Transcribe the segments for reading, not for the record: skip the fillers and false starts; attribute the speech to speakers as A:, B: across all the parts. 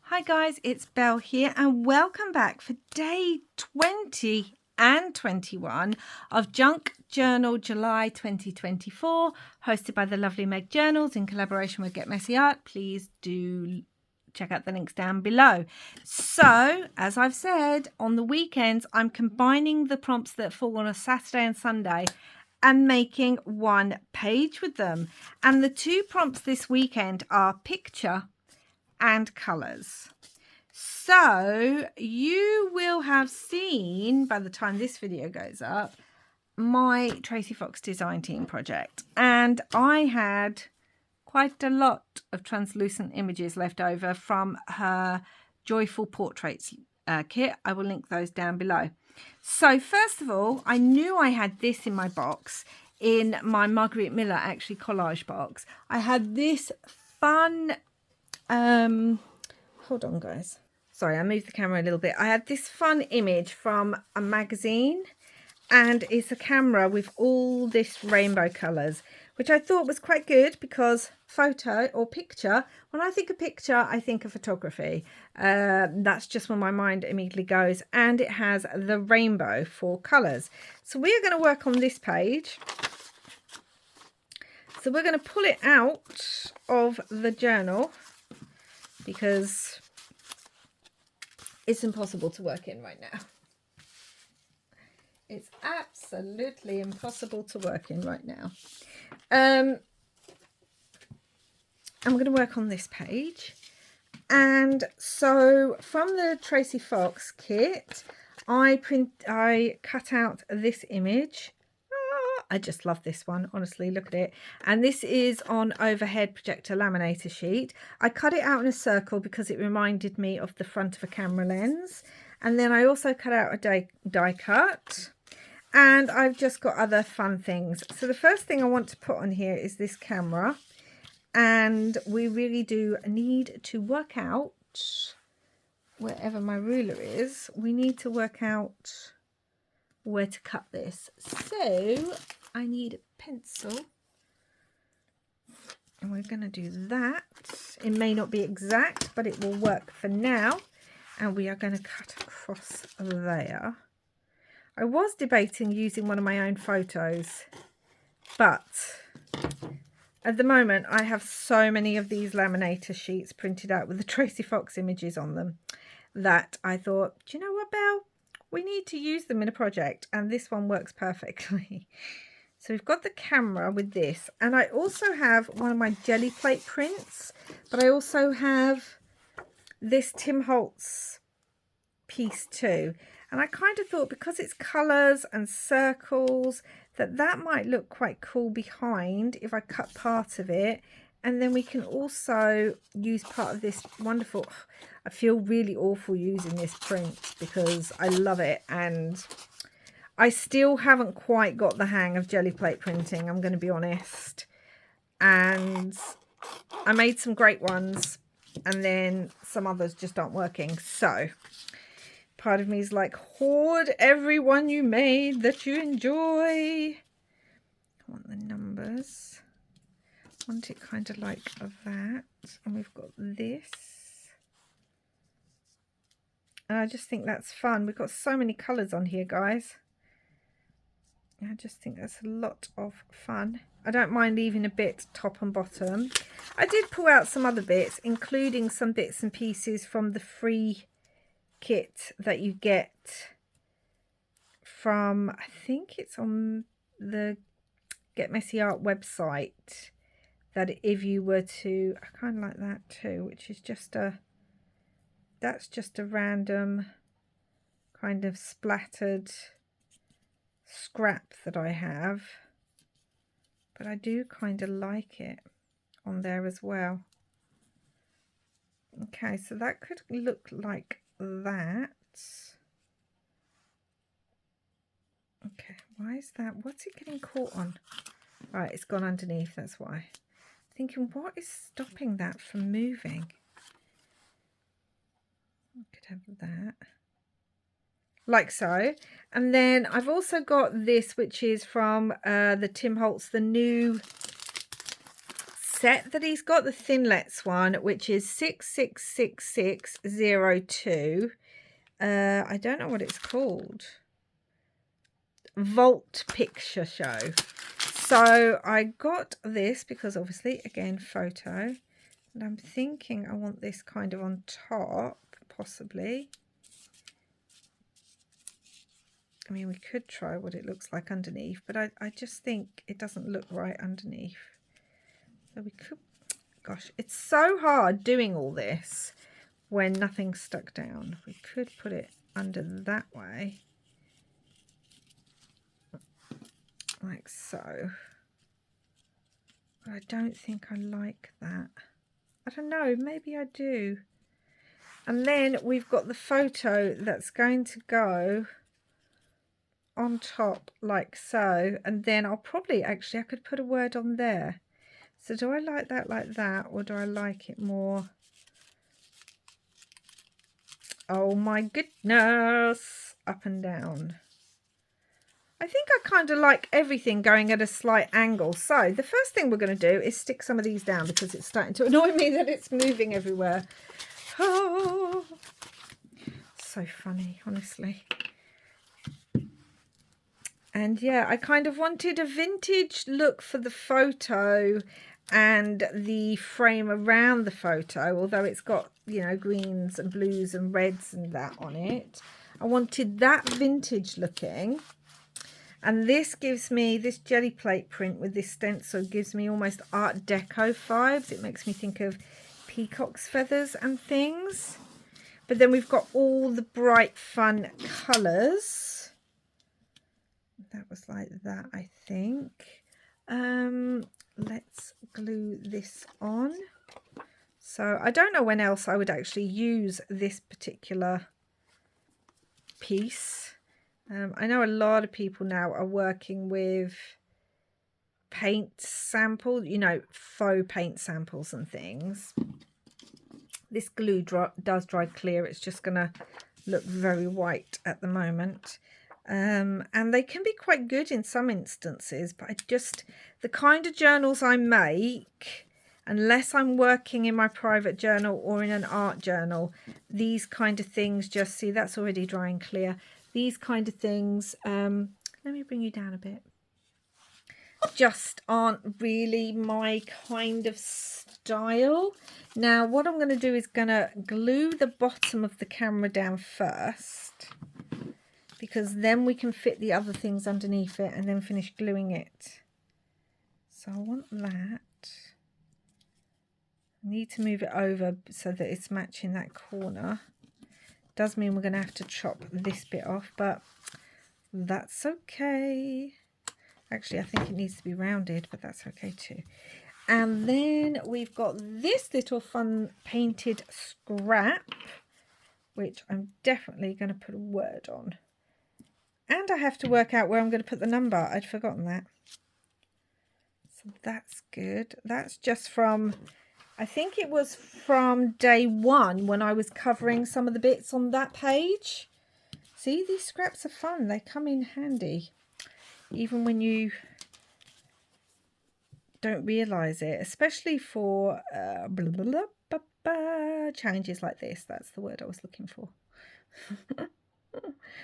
A: Hi guys, it's Belle here and welcome back for day 20 and 21 of Junk Journal July 2024, hosted by the lovely Meg Journals in collaboration with Get Messy Art. Please do check out the links down below. So, as I've said, on the weekends, I'm combining the prompts that fall on a Saturday and Sunday and making one page with them. And the two prompts this weekend are picture and colours. So you will have seen by the time this video goes up my Tracy Fox design team project, and I had quite a lot of translucent images left over from her Joyful Portraits kit. I will link those down below. So first of all, I knew I had this in my box, in my Margaret Miller actually collage box. I had this fun hold on guys, sorry, I moved the camera a little bit. I had this fun image from a magazine, and it's a camera with all this rainbow colours, which I thought was quite good because photo or picture, when I think of picture I think of photography. That's just where my mind immediately goes, and it has the rainbow for colours. So we're going to work on this page. So we're going to pull it out of the journal because it's impossible to work in right now. It's absolutely impossible to work in right now. I'm going to work on this page. And so from the Tracy Fox kit, I cut out this image. I just love this one, honestly, look at it. And this is on overhead projector laminator sheet. I cut it out in a circle because it reminded me of the front of a camera lens. And then I also cut out a die cut. And I've just got other fun things. So the first thing I want to put on here is this camera. And we really do need to work out, wherever my ruler is, we need to work out where to cut this. So I need a pencil, and we're going to do that. It may not be exact, but it will work for now. And we are going to cut across there. I was debating using one of my own photos, but at the moment I have so many of these laminator sheets printed out with the Tracy Fox images on them that I thought, do you know what, Belle? We need to use them in a project, and this one works perfectly. So we've got the camera with this, and I also have one of my jelly plate prints, but I also have this Tim Holtz piece too. And I kind of thought, because it's colours and circles, that might look quite cool behind if I cut part of it. And then we can also use part of this wonderful, I feel really awful using this print because I love it, and I still haven't quite got the hang of jelly plate printing, I'm going to be honest. And I made some great ones, and then some others just aren't working. So part of me is like, hoard every one you made that you enjoy. I want the numbers. I want it kind of like that. And we've got this. And I just think that's fun. We've got so many colours on here, guys. I just think that's a lot of fun. I don't mind leaving a bit top and bottom. I did pull out some other bits, including some bits and pieces from the free kit that you get from, I think it's on the Get Messy Art website, that if you were to, I kind of like that too, which is just a, that's just a random kind of splattered scrap that I have, but I do kind of like it on there as well. Okay, so that could look like that. Okay, why is that? What's it getting caught on? Right, it's gone underneath, that's why. Thinking, what is stopping that from moving? I could have that. Like so. And then I've also got this, which is from the Tim Holtz, the new set that he's got, the Thinlets one, which is 666602. I don't know what it's called. Vault Picture Show. So I got this because obviously, again, photo. And I'm thinking I want this kind of on top, possibly. I mean, we could try what it looks like underneath, but I just think it doesn't look right underneath. So we could, gosh, it's so hard doing all this when nothing's stuck down. We could put it under that way. Like so. But I don't think I like that. I don't know, maybe I do. And then we've got the photo that's going to go on top like so. And then I'll probably, actually, I could put a word on there. So do I like that, or do I like it more? Oh my goodness, up and down. I think I kind of like everything going at a slight angle. So the first thing we're going to do is stick some of these down because it's starting to annoy me that it's moving everywhere. Oh, so funny, honestly. And yeah, I kind of wanted a vintage look for the photo and the frame around the photo, although it's got, you know, greens and blues and reds and that on it. I wanted that vintage looking. And this gives me, this jelly plate print with this stencil gives me almost Art Deco vibes. It makes me think of peacock's feathers and things. But then we've got all the bright, fun colours. That was like that, I think. Let's glue this on. So I don't know when else I would actually use this particular piece. I know a lot of people now are working with paint samples, you know, faux paint samples and things. This glue does dry clear. It's just going to look very white at the moment. And they can be quite good in some instances, but the kind of journals I make, unless I'm working in my private journal or in an art journal, these kind of things just, see, that's already drying clear. These kind of things, let me bring you down a bit, just aren't really my kind of style. Now, what I'm going to do is going to glue the bottom of the camera down first, because then we can fit the other things underneath it and then finish gluing it. So I want that. I need to move it over so that it's matching that corner. Does mean we're going to have to chop this bit off, but that's okay. Actually, I think it needs to be rounded, but that's okay too. And then we've got this little fun painted scrap, which I'm definitely going to put a word on. And I have to work out where I'm going to put the number. I'd forgotten that. So that's good. That's just from, I think it was from day one when I was covering some of the bits on that page. See, these scraps are fun. They come in handy, even when you don't realise it, especially for challenges like this. That's the word I was looking for.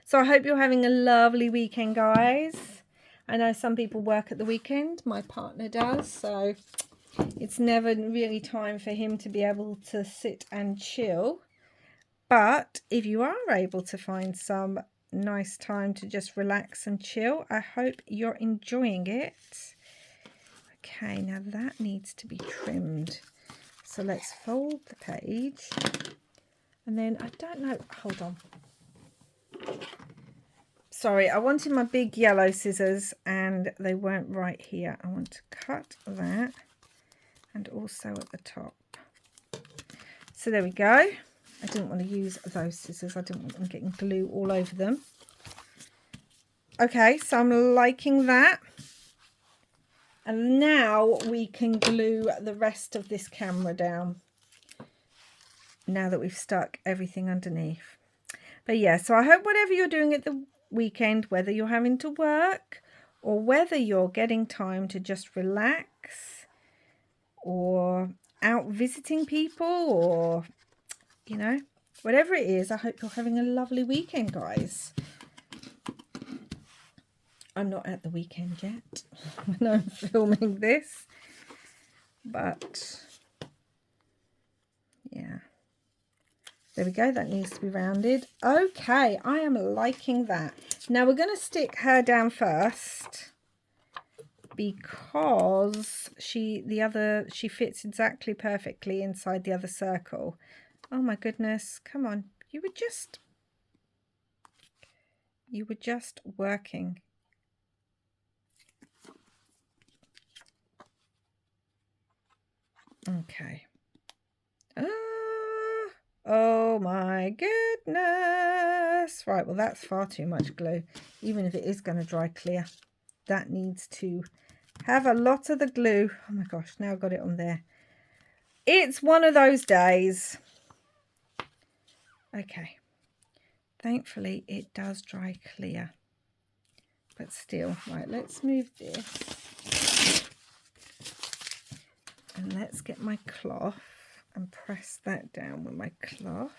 A: So I hope you're having a lovely weekend, guys. I know some people work at the weekend. My partner does, so it's never really time for him to be able to sit and chill. But if you are able to find some nice time to just relax and chill, I hope you're enjoying it. Okay, now that needs to be trimmed. So let's fold the page. And then, I don't know, hold on. Sorry, I wanted my big yellow scissors and they weren't right here. I want to cut that and also at the top. So there we go. I didn't want to use those scissors. I didn't want them getting glue all over them. Okay, so I'm liking that. And now we can glue the rest of this camera down, now that we've stuck everything underneath. But yeah, so I hope whatever you're doing at the weekend, whether you're having to work or whether you're getting time to just relax or out visiting people, or, you know, whatever it is. I hope you're having a lovely weekend, guys. I'm not at the weekend yet when I'm filming this, but yeah, there we go. That needs to be rounded. Okay, I am liking that. Now we're going to stick her down first because she fits exactly perfectly inside the other circle. Oh my goodness, come on. You were just working. Okay. Oh my goodness. Right, well, that's far too much glue. Even if it is going to dry clear, that needs to have a lot of the glue. Oh my gosh, now I've got it on there. It's one of those days. Okay. Thankfully, it does dry clear. But still, right, let's move this. And let's get my cloth and press that down with my cloth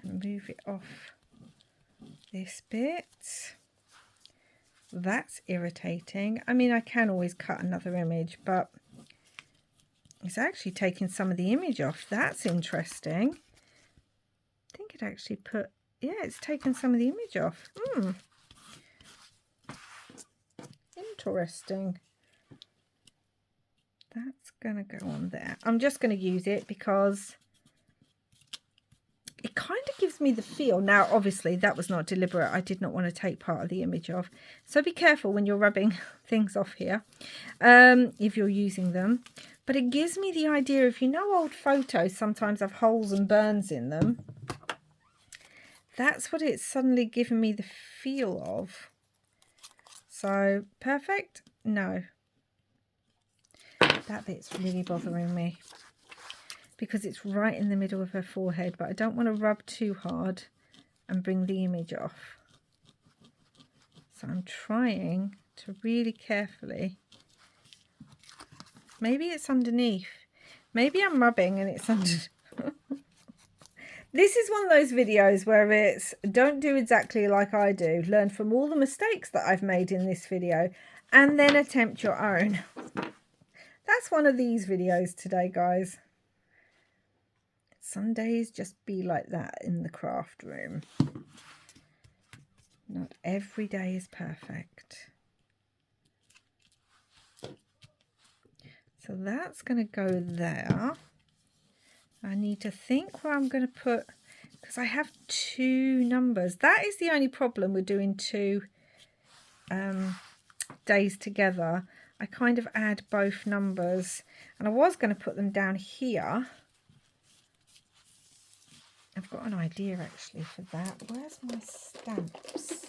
A: and move it off this bit. That's irritating. I mean, I can always cut another image, but it's actually taking some of the image off. That's interesting. I think it actually put, yeah, it's taken some of the image off. Interesting. That's going to go on there. I'm just going to use it because it kind of gives me the feel. Now, obviously, that was not deliberate. I did not want to take part of the image off. So be careful when you're rubbing things off here, if you're using them. But it gives me the idea of, you know, old photos sometimes have holes and burns in them. That's what it's suddenly given me the feel of. So, perfect? No. That bit's really bothering me because it's right in the middle of her forehead, but I don't want to rub too hard and bring the image off. So I'm trying to really carefully. Maybe it's underneath. Maybe I'm rubbing and it's under. This is one of those videos where it's don't do exactly like I do. Learn from all the mistakes that I've made in this video and then attempt your own. That's one of these videos today, guys. Some days just be like that in the craft room. Not every day is perfect. So that's going to go there. I need to think where I'm going to put, because I have two numbers. That is the only problem with doing two days together. I kind of add both numbers, and I was going to put them down here. I've got an idea actually for that. Where's my stamps?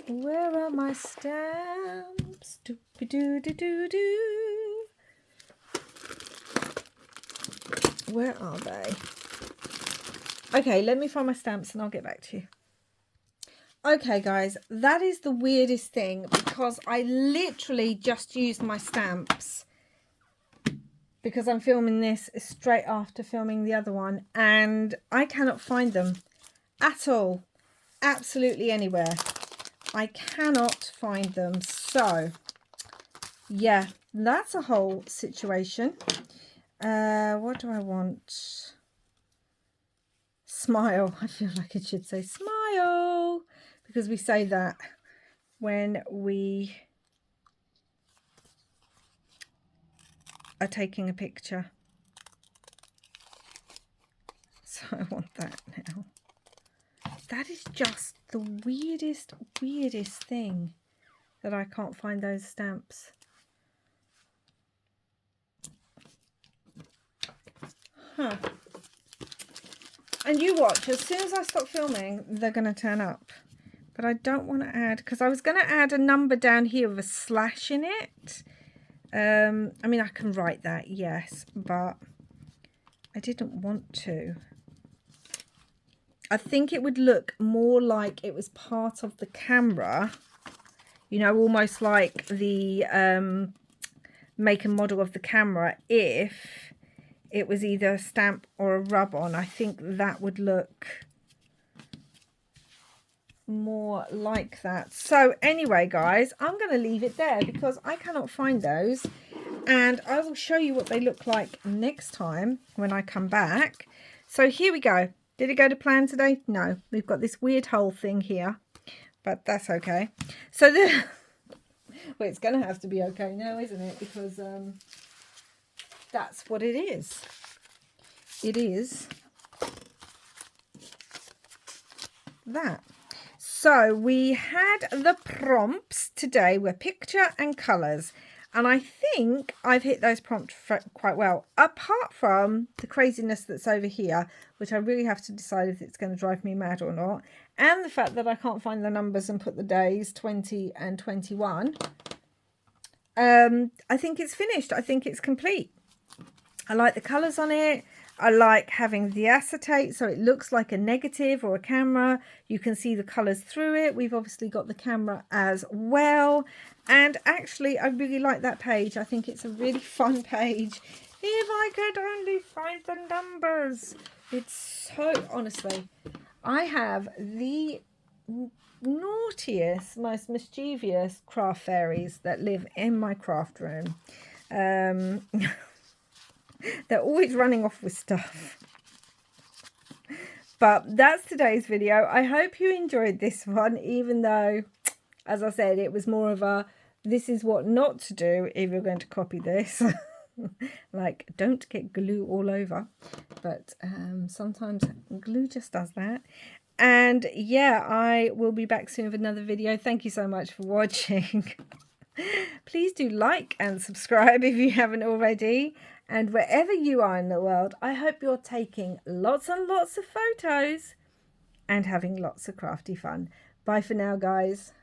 A: Where are my stamps? Doo-doo-doo-doo-doo. Where are they? Okay, let me find my stamps and I'll get back to you. Okay, guys, that is the weirdest thing because I literally just used my stamps because I'm filming this straight after filming the other one and I cannot find them at all, absolutely anywhere. I cannot find them. So, yeah, that's a whole situation. What do I want? Smile. I feel like it should say smile because we say that when we are taking a picture. So I want that now. That is just the weirdest thing that I can't find those stamps. Huh. And you watch, as soon as I stop filming, they're going to turn up. But I don't want to add, because I was going to add a number down here with a slash in it. I mean, I can write that, yes, but I didn't want to. I think it would look more like it was part of the camera, you know, almost like the make and model of the camera if it was either a stamp or a rub-on. I think that would look more like that. So anyway, guys, I'm going to leave it there because I cannot find those, and I will show you what they look like next time when I come back. So here we go. Did it go to plan today? No, we've got this weird hole thing here, but that's okay. So the well, it's going to have to be okay now, isn't it? Because that's what it is. It is that. So we had the prompts today were picture and colours. And I think I've hit those prompts quite well, apart from the craziness that's over here, which I really have to decide if it's going to drive me mad or not. And the fact that I can't find the numbers and put the days 20 and 21. I think it's finished. I think it's complete. I like the colours on it. I like having the acetate so it looks like a negative or a camera. You can see the colours through it. We've obviously got the camera as well. And actually, I really like that page. I think it's a really fun page. If I could only find the numbers. It's so, honestly, I have the naughtiest, most mischievous craft fairies that live in my craft room. They're always running off with stuff. But that's today's video. I hope you enjoyed this one, even though, as I said, it was more of a, this is what not to do if you're going to copy this. Like, don't get glue all over. But sometimes glue just does that. And yeah, I will be back soon with another video. Thank you so much for watching. Please do like and subscribe if you haven't already. And wherever you are in the world, I hope you're taking lots and lots of photos and having lots of crafty fun. Bye for now, guys.